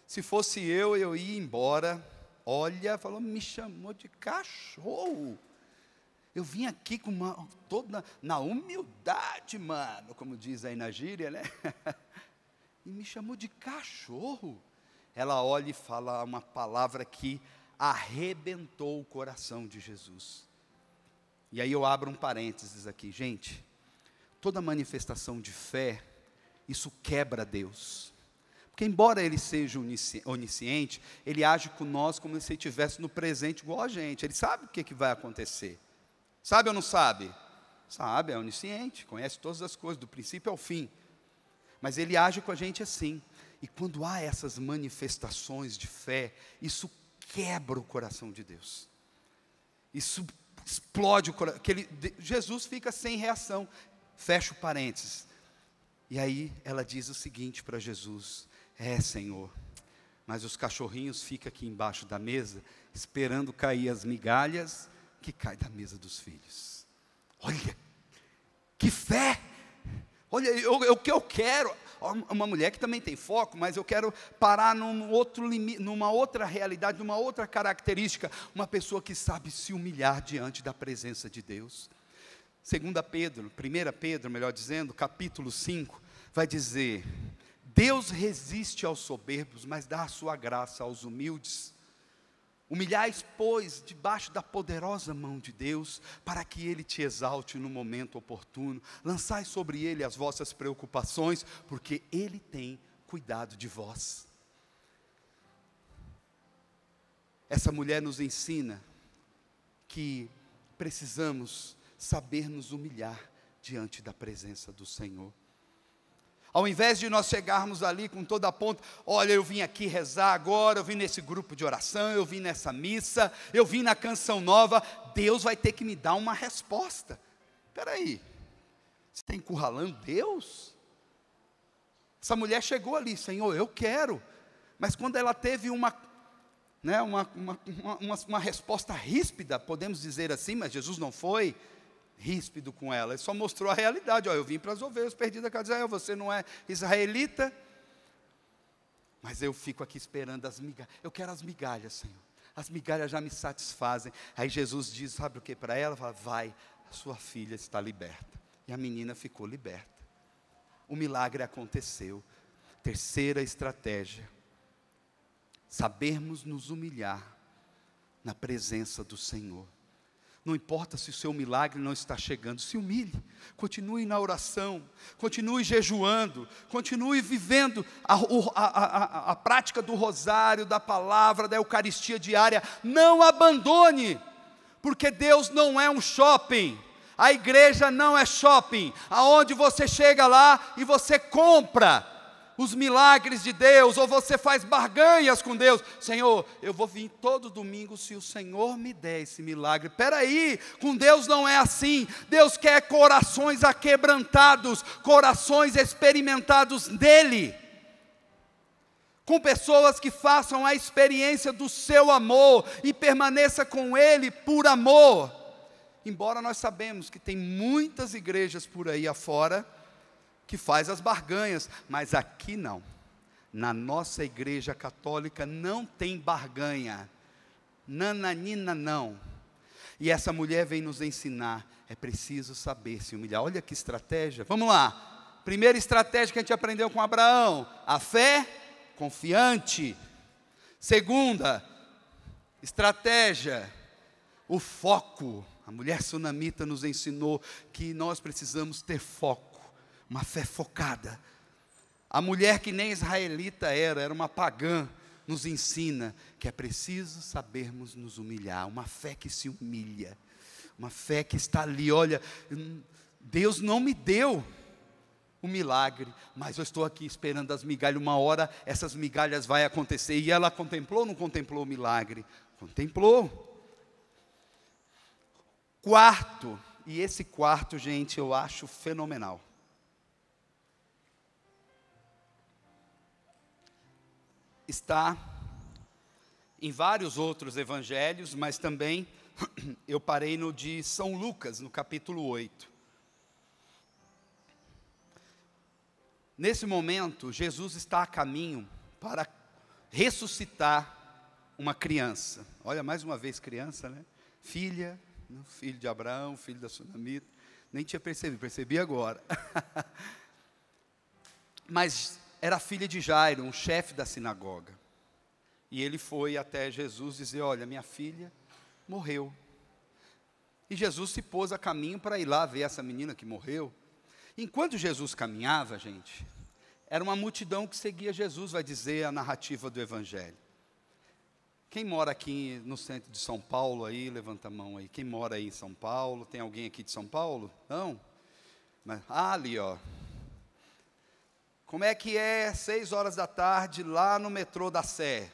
Se fosse eu ia embora. Olha, falou: me chamou de cachorro. Eu vim aqui com toda na humildade, mano, como diz aí na gíria, E me chamou de cachorro. Ela olha e fala uma palavra que arrebentou o coração de Jesus. E aí eu abro um parênteses aqui, gente. Toda manifestação de fé, isso quebra Deus. Porque embora Ele seja onisciente, Ele age com nós como se Ele estivesse no presente igual a gente. Ele sabe o que vai acontecer. Sabe ou não sabe? Sabe, é onisciente, conhece todas as coisas, do princípio ao fim. Mas Ele age com a gente assim. E quando há essas manifestações de fé, isso quebra o coração de Deus. Isso explode o coração. Jesus fica sem reação. Fecha o parênteses. E aí ela diz o seguinte para Jesus: Senhor, mas os cachorrinhos ficam aqui embaixo da mesa, esperando cair as migalhas que caem da mesa dos filhos. Olha, que fé! Olha, o que eu quero, uma mulher que também tem foco, mas eu quero parar num outro limite, numa outra realidade, numa outra característica, uma pessoa que sabe se humilhar diante da presença de Deus. 1 Pedro, melhor dizendo, capítulo 5, vai dizer: Deus resiste aos soberbos, mas dá a sua graça aos humildes. Humilhais, pois, debaixo da poderosa mão de Deus, para que Ele te exalte no momento oportuno. Lançai sobre Ele as vossas preocupações, porque Ele tem cuidado de vós. Essa mulher nos ensina que precisamos saber nos humilhar diante da presença do Senhor. Ao invés de nós chegarmos ali com toda a ponta, olha, eu vim aqui rezar agora, eu vim nesse grupo de oração, eu vim nessa missa, eu vim na canção nova, Deus vai ter que me dar uma resposta. Espera aí, você está encurralando Deus? Essa mulher chegou ali, Senhor, eu quero, mas quando ela teve uma resposta ríspida, podemos dizer assim, mas Jesus não foi ríspido com ela, ele só mostrou a realidade. Eu vim para as ovelhas perdidas da casa de Israel, você não é israelita, mas eu fico aqui esperando as migalhas, eu quero as migalhas, Senhor, as migalhas já me satisfazem. Aí Jesus diz, sabe o que para ela? Fala, vai, a sua filha está liberta, e a menina ficou liberta, o milagre aconteceu. Terceira estratégia, sabermos nos humilhar na presença do Senhor. Não importa se o seu milagre não está chegando, se humilhe, continue na oração, continue jejuando, continue vivendo a prática do rosário, da palavra, da Eucaristia diária. Não abandone, porque Deus não é um shopping, a igreja não é shopping, aonde você chega lá e você compra os milagres de Deus, ou você faz barganhas com Deus. Senhor, eu vou vir todo domingo se o Senhor me der esse milagre. Espera aí, com Deus não é assim. Deus quer corações aquebrantados, corações experimentados nele, com pessoas que façam a experiência do seu amor, e permaneça com ele por amor. Embora nós sabemos que tem muitas igrejas por aí afora, que faz as barganhas, mas aqui não, na nossa igreja católica não tem barganha, nananina não, e essa mulher vem nos ensinar, é preciso saber se humilhar. Olha que estratégia, vamos lá, primeira estratégia que a gente aprendeu com Abraão, a fé confiante. Segunda estratégia, o foco. A mulher sunamita nos ensinou que nós precisamos ter foco, uma fé focada. A mulher que nem israelita era uma pagã, nos ensina que é preciso sabermos nos humilhar, uma fé que se humilha, uma fé que está ali, olha, Deus não me deu o milagre, mas eu estou aqui esperando as migalhas, uma hora essas migalhas vai acontecer. E ela contemplou ou não contemplou o milagre? Contemplou. Quarto, e esse quarto, gente, eu acho fenomenal. Está em vários outros evangelhos, mas também eu parei no de São Lucas, no capítulo 8. Nesse momento, Jesus está a caminho para ressuscitar uma criança. Olha, mais uma vez criança, né? Filho de Abraão, filho da sunamita. Nem tinha percebido, percebi agora. Mas era filha de Jairo, um chefe da sinagoga. E ele foi até Jesus dizer, olha, minha filha morreu. E Jesus se pôs a caminho para ir lá ver essa menina que morreu. Enquanto Jesus caminhava, gente, era uma multidão que seguia Jesus, vai dizer a narrativa do Evangelho. Quem mora aqui no centro de São Paulo aí, levanta a mão aí. Quem mora aí em São Paulo? Tem alguém aqui de São Paulo? Não? Mas, ali, ó. Como é que é 6 horas da tarde lá no metrô da Sé?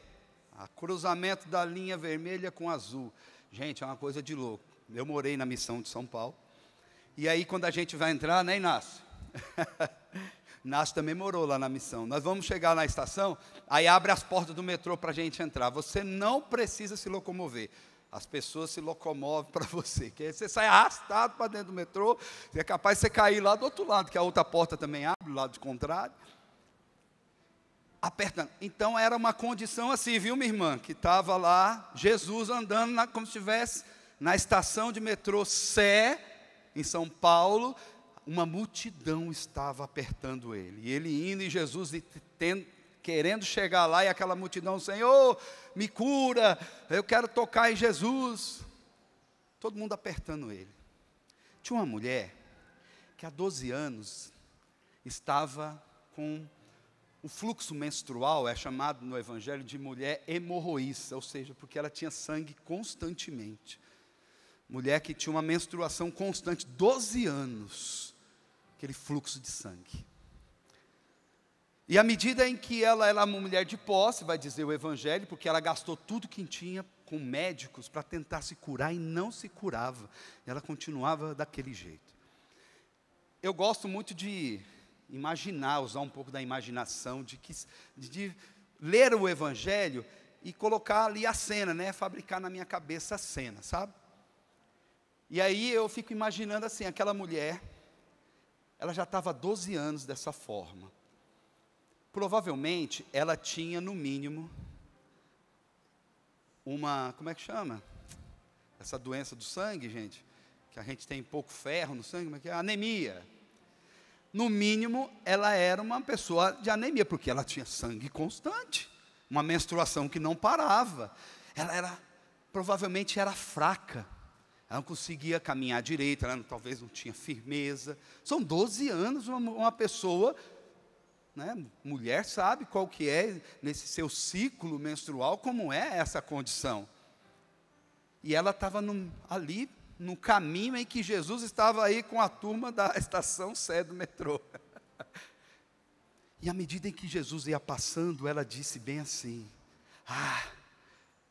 A cruzamento da linha vermelha com azul. Gente, é uma coisa de louco. Eu morei na missão de São Paulo. E aí quando a gente vai entrar, né, Inácio? Inácio também morou lá na missão. Nós vamos chegar na estação, aí abre as portas do metrô para a gente entrar. Você não precisa se locomover. As pessoas se locomovem para você, que aí você sai arrastado para dentro do metrô, e é capaz de você cair lá do outro lado, que a outra porta também abre, do lado contrário. Apertando. Então era uma condição assim, viu, minha irmã? Que estava lá, Jesus andando como se estivesse na estação de metrô Sé, em São Paulo, uma multidão estava apertando ele. E ele indo, e Jesus querendo chegar lá, e aquela multidão, Senhor, me cura, eu quero tocar em Jesus. Todo mundo apertando ele. Tinha uma mulher que há 12 anos estava com o fluxo menstrual, é chamado no Evangelho de mulher hemorroíça, ou seja, porque ela tinha sangue constantemente. Mulher que tinha uma menstruação constante, 12 anos, aquele fluxo de sangue. E à medida em que ela era uma mulher de posse, vai dizer o Evangelho, porque ela gastou tudo que tinha com médicos para tentar se curar e não se curava. Ela continuava daquele jeito. Eu gosto muito de imaginar, usar um pouco da imaginação, de ler o Evangelho e colocar ali a cena, né? Fabricar na minha cabeça a cena, sabe? E aí eu fico imaginando assim, aquela mulher, ela já estava há 12 anos dessa forma. Provavelmente, ela tinha, no mínimo, uma, como é que chama? Essa doença do sangue, gente, que a gente tem pouco ferro no sangue, como é que é? Anemia. No mínimo, ela era uma pessoa de anemia, porque ela tinha sangue constante, uma menstruação que não parava. Ela provavelmente era fraca. Ela não conseguia caminhar direito, ela talvez não tinha firmeza. São 12 anos, uma pessoa, né, mulher sabe qual que é, nesse seu ciclo menstrual, como é essa condição. E ela estava ali, no caminho em que Jesus estava aí com a turma da estação Sé do metrô. E à medida em que Jesus ia passando, ela disse bem assim,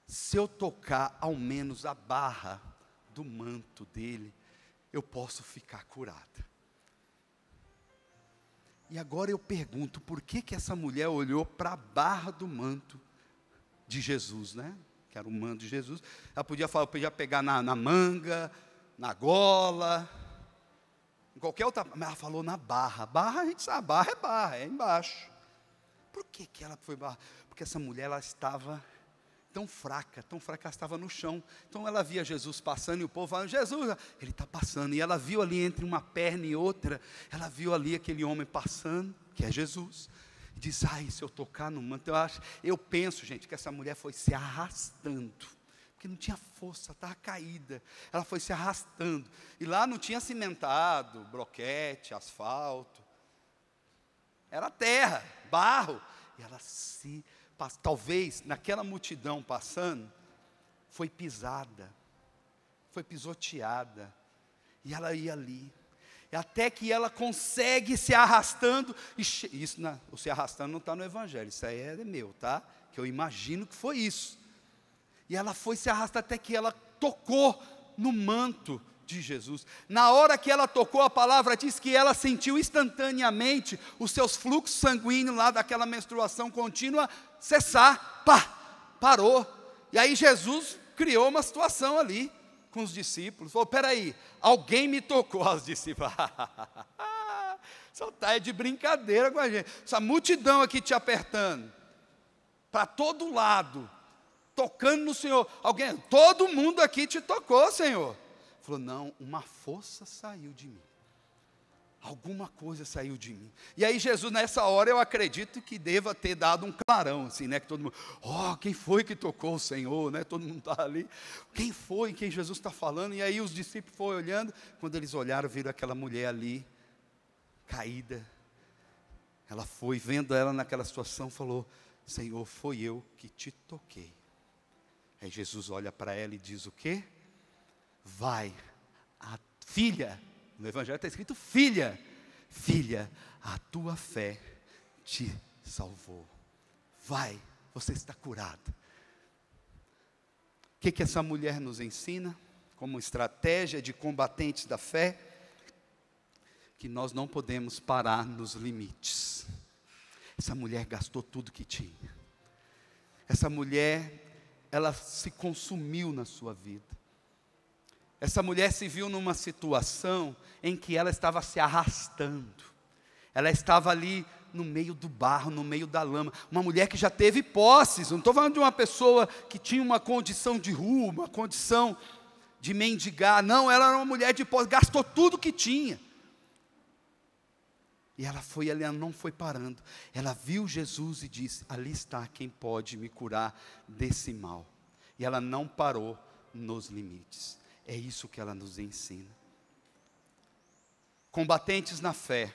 se eu tocar ao menos a barra do manto dele, eu posso ficar curada. E agora eu pergunto, por que essa mulher olhou para a barra do manto de Jesus, né? Que era o manto de Jesus. Ela podia pegar na manga, na gola, em qualquer outra, mas ela falou na barra. Barra, a gente sabe, barra, é embaixo. Por que ela foi barra? Porque essa mulher, ela estava tão fraca, ela estava no chão. Então ela via Jesus passando e o povo falando, Jesus, ele está passando. E ela viu ali entre uma perna e outra, ela viu ali aquele homem passando, que é Jesus. E disse, se eu tocar no manto, eu penso, gente, que essa mulher foi se arrastando, porque não tinha força, estava caída. Ela foi se arrastando. E lá não tinha cimentado, bloquete, asfalto. Era terra, barro. E ela talvez naquela multidão passando, foi pisada, foi pisoteada, e ela ia ali, até que ela consegue se arrastando, o se arrastando não está no Evangelho, isso aí é meu, tá? Que eu imagino que foi isso, e ela foi se arrastar até que ela tocou no manto de Jesus. Na hora que ela tocou, a palavra diz que ela sentiu instantaneamente os seus fluxos sanguíneos lá daquela menstruação contínua cessar, parou. E aí Jesus criou uma situação ali com os discípulos, falou, peraí, alguém me tocou. Os discípulos, só está de brincadeira com a gente, essa multidão aqui te apertando, para todo lado, tocando no Senhor, todo mundo aqui te tocou, Senhor. Falou, não, uma força saiu de mim. Alguma coisa saiu de mim. E aí Jesus, nessa hora, eu acredito que deva ter dado um clarão, assim, né? Que todo mundo, quem foi que tocou o Senhor, né? Todo mundo está ali. Quem foi, quem Jesus está falando? E aí os discípulos foram olhando. Quando eles olharam, viram aquela mulher ali, caída. Ela foi, vendo ela naquela situação, falou, Senhor, foi eu que te toquei. Aí Jesus olha para ela e diz o quê? Vai, a filha, no Evangelho está escrito filha, a tua fé te salvou. Vai, você está curada. O que essa mulher nos ensina? Como estratégia de combatentes da fé? Que nós não podemos parar nos limites. Essa mulher gastou tudo que tinha. Essa mulher, ela se consumiu na sua vida. Essa mulher se viu numa situação em que ela estava se arrastando. Ela estava ali no meio do barro, no meio da lama. Uma mulher que já teve posses. Não estou falando de uma pessoa que tinha uma condição de rua, uma condição de mendigar. Não, ela era uma mulher de posse, gastou tudo que tinha. E ela foi ali, ela não foi parando. Ela viu Jesus e disse: ali está quem pode me curar desse mal. E ela não parou nos limites. É isso que ela nos ensina. Combatentes na fé.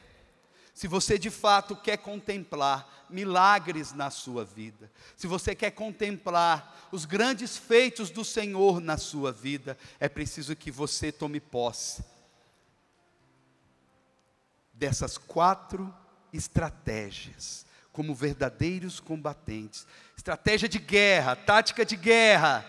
Se você de fato quer contemplar milagres na sua vida, se você quer contemplar os grandes feitos do Senhor na sua vida, é preciso que você tome posse dessas 4 estratégias, como verdadeiros combatentes. Estratégia de guerra, tática de guerra.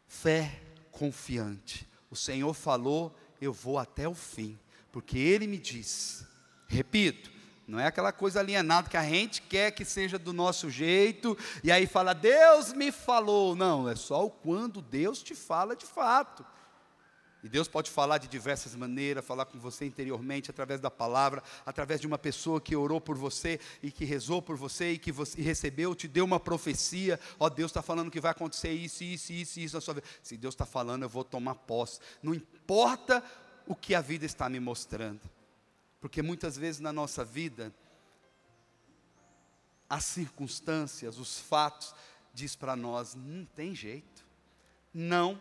Fé confiante. O Senhor falou, eu vou até o fim, porque Ele me disse. Repito, não é aquela coisa alienada que a gente quer que seja do nosso jeito, e aí fala, Deus me falou. Não, é só o quando Deus te fala de fato. E Deus pode falar de diversas maneiras, falar com você interiormente, através da palavra, através de uma pessoa que orou por você, e que rezou por você, e que você recebeu, te deu uma profecia. Ó, Deus está falando que vai acontecer isso, isso, isso, isso na sua vida. Se Deus está falando, eu vou tomar posse. Não importa o que a vida está me mostrando. Porque muitas vezes na nossa vida, as circunstâncias, os fatos, diz para nós, não tem jeito. Não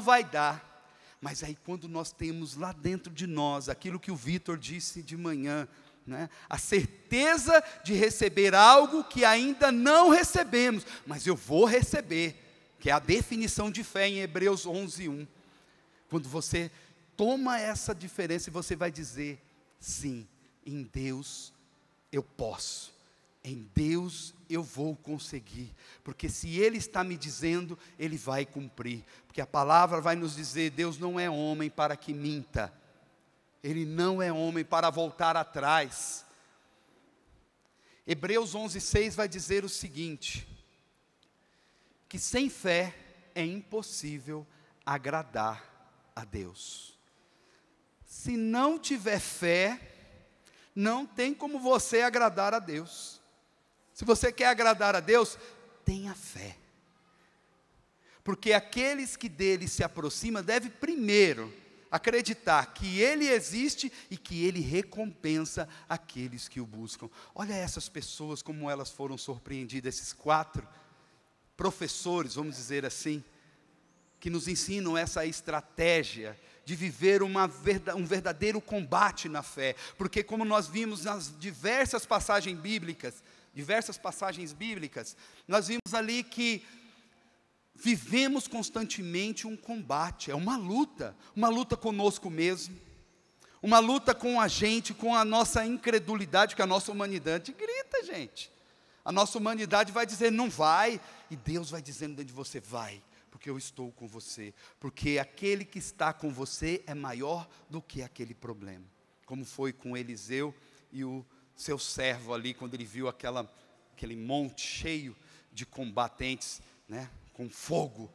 vai dar. Mas aí quando nós temos lá dentro de nós, aquilo que o Vitor disse de manhã, né? A certeza de receber algo que ainda não recebemos, mas eu vou receber, que é a definição de fé em Hebreus 11:1. Quando você toma essa diferença e você vai dizer, sim, em Deus eu posso. Em Deus eu vou conseguir, porque se Ele está me dizendo, Ele vai cumprir, porque a palavra vai nos dizer, Deus não é homem para que minta, Ele não é homem para voltar atrás. Hebreus 11:6 vai dizer o seguinte, que sem fé é impossível agradar a Deus. Se não tiver fé, não tem como você agradar a Deus. Se você quer agradar a Deus, tenha fé. Porque aqueles que dele se aproximam, devem primeiro acreditar que Ele existe e que Ele recompensa aqueles que o buscam. Olha essas pessoas, como elas foram surpreendidas, esses 4 professores, vamos dizer assim, que nos ensinam essa estratégia de viver um verdadeiro combate na fé. Porque como nós vimos nas diversas passagens bíblicas, nós vimos ali que vivemos constantemente um combate, é uma luta conosco mesmo, uma luta com a gente, com a nossa incredulidade, que a nossa humanidade grita, gente. A nossa humanidade vai dizer, não vai, e Deus vai dizendo dentro de você, vai, porque eu estou com você, porque aquele que está com você é maior do que aquele problema, como foi com Eliseu e o seu servo ali, quando ele viu aquele monte cheio de combatentes, né, com fogo,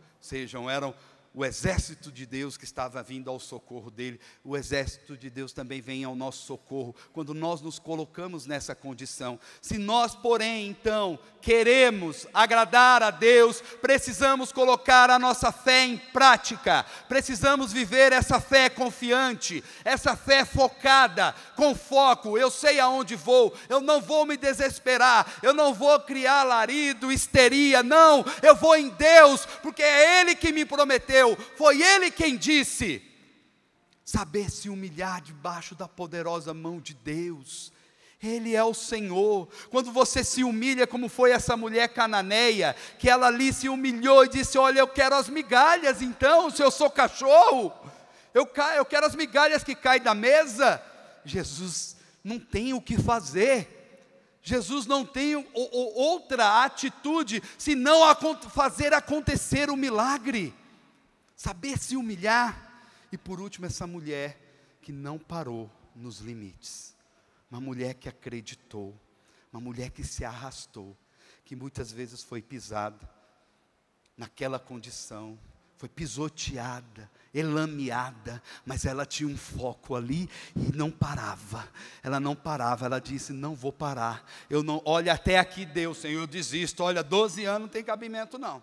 eram o exército de Deus que estava vindo ao socorro dele. O exército de Deus também vem ao nosso socorro, quando nós nos colocamos nessa condição. Se nós, porém, então, queremos agradar a Deus, precisamos colocar a nossa fé em prática, precisamos viver essa fé confiante, essa fé focada, com foco. Eu sei aonde vou, eu não vou me desesperar, eu não vou criar alarido, histeria, não, eu vou em Deus, porque é Ele que me prometeu. Foi Ele quem disse. Saber se humilhar debaixo da poderosa mão de Deus. Ele é o Senhor. Quando você se humilha, como foi essa mulher cananeia, que ela ali se humilhou e disse, olha, eu quero as migalhas então, se eu sou cachorro, eu quero as migalhas que caem da mesa. Jesus não tem o que fazer, Jesus não tem outra atitude, senão fazer acontecer o milagre. Saber se humilhar. E por último, essa mulher que não parou nos limites. Uma mulher que acreditou. Uma mulher que se arrastou. Que muitas vezes foi pisada. naquela condição, foi pisoteada, elameada, mas ela tinha um foco ali e não parava. Ela não parava, ela disse: não vou parar. Eu não, olha, até aqui deu, Senhor, eu desisto. Olha, 12 anos não tem cabimento não.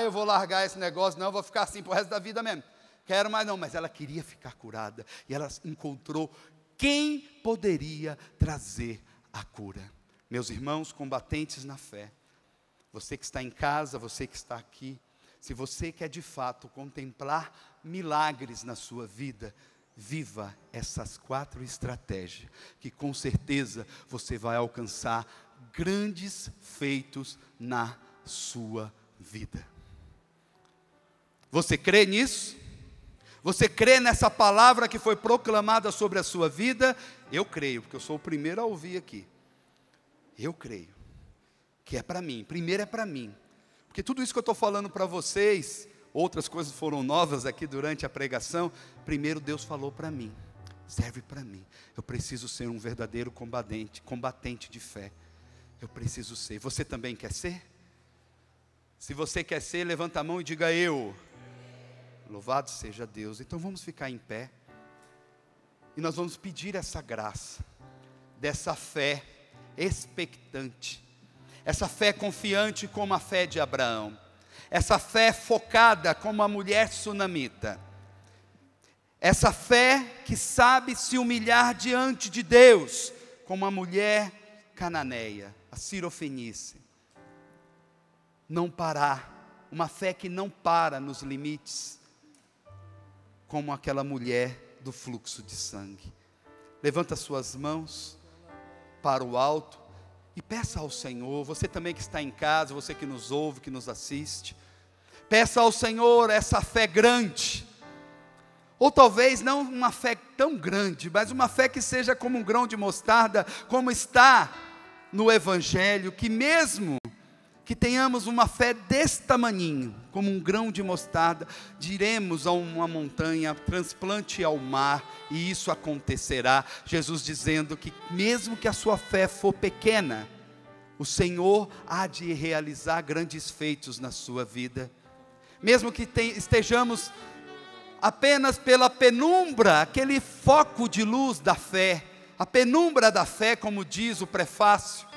Eu vou largar esse negócio, não, eu vou ficar assim pro resto da vida mesmo. Quero mais não, mas ela queria ficar curada e ela encontrou quem poderia trazer a cura. Meus irmãos combatentes na fé, você que está em casa, você que está aqui, se você quer de fato contemplar milagres na sua vida, viva essas 4 estratégias, que com certeza você vai alcançar grandes feitos na sua vida. Você crê nisso? Você crê nessa palavra que foi proclamada sobre a sua vida? Eu creio, porque eu sou o primeiro a ouvir aqui. Eu creio que é para mim, primeiro é para mim. Porque tudo isso que eu estou falando para vocês, outras coisas foram novas aqui durante a pregação. Primeiro Deus falou para mim, serve para mim. Eu preciso ser um verdadeiro combatente de fé. Eu preciso ser. Você também quer ser? Se você quer ser, levanta a mão e diga: eu. Louvado seja Deus. Então vamos ficar em pé. E nós vamos pedir essa graça, dessa fé expectante. Essa fé confiante como a fé de Abraão. Essa fé focada como a mulher sunamita. Essa fé que sabe se humilhar diante de Deus, como a mulher cananeia, a Sirofenícia. Não parar, uma fé que não para nos limites, como aquela mulher do fluxo de sangue. Levanta suas mãos para o alto e peça ao Senhor. Você também que está em casa, você que nos ouve, que nos assiste, peça ao Senhor essa fé grande, ou talvez não uma fé tão grande, mas uma fé que seja como um grão de mostarda, como está no Evangelho, que mesmo que tenhamos uma fé desse tamaninho, como um grão de mostarda, diremos a uma montanha, transplante ao mar, e isso acontecerá. Jesus dizendo que mesmo que a sua fé for pequena, o Senhor há de realizar grandes feitos na sua vida. Mesmo que estejamos apenas pela penumbra, aquele foco de luz da fé, a penumbra da fé, como diz o prefácio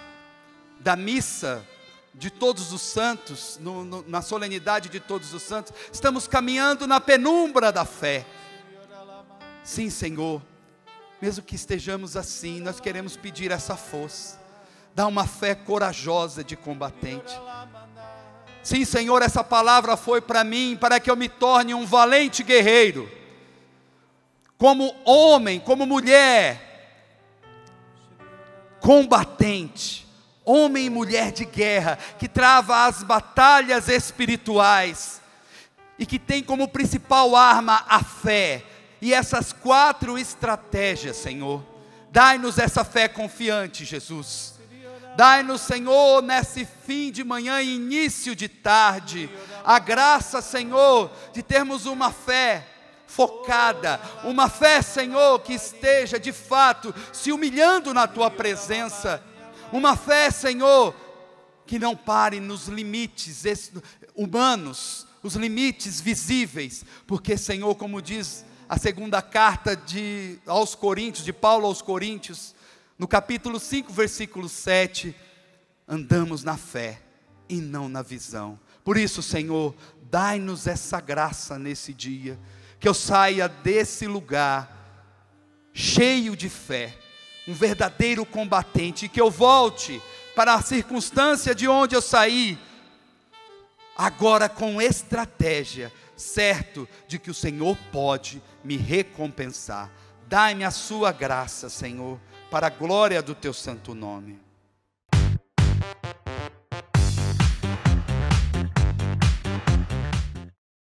da missa de todos os santos, na solenidade de todos os santos, estamos caminhando na penumbra da fé. Sim, Senhor, mesmo que estejamos assim, nós queremos pedir essa força, dá uma fé corajosa de combatente. Sim, Senhor, essa palavra foi para mim, para que eu me torne um valente guerreiro, como homem, como mulher, combatente, homem e mulher de guerra, que trava as batalhas espirituais, e que tem como principal arma a fé, e essas 4 estratégias, Senhor, dai-nos essa fé confiante, Jesus, dai-nos, Senhor, nesse fim de manhã e início de tarde, a graça, Senhor, de termos uma fé focada, uma fé, Senhor, que esteja de fato se humilhando na Tua presença, uma fé, Senhor, que não pare nos limites humanos, os limites visíveis, porque, Senhor, como diz a segunda carta aos Coríntios, de Paulo aos Coríntios, no capítulo 5, versículo 7, andamos na fé e não na visão. Por isso, Senhor, dai-nos essa graça nesse dia, que eu saia desse lugar cheio de fé, um verdadeiro combatente, que eu volte para a circunstância de onde eu saí, agora com estratégia, certo de que o Senhor pode me recompensar. Dai-me a sua graça, Senhor, para a glória do Teu santo nome.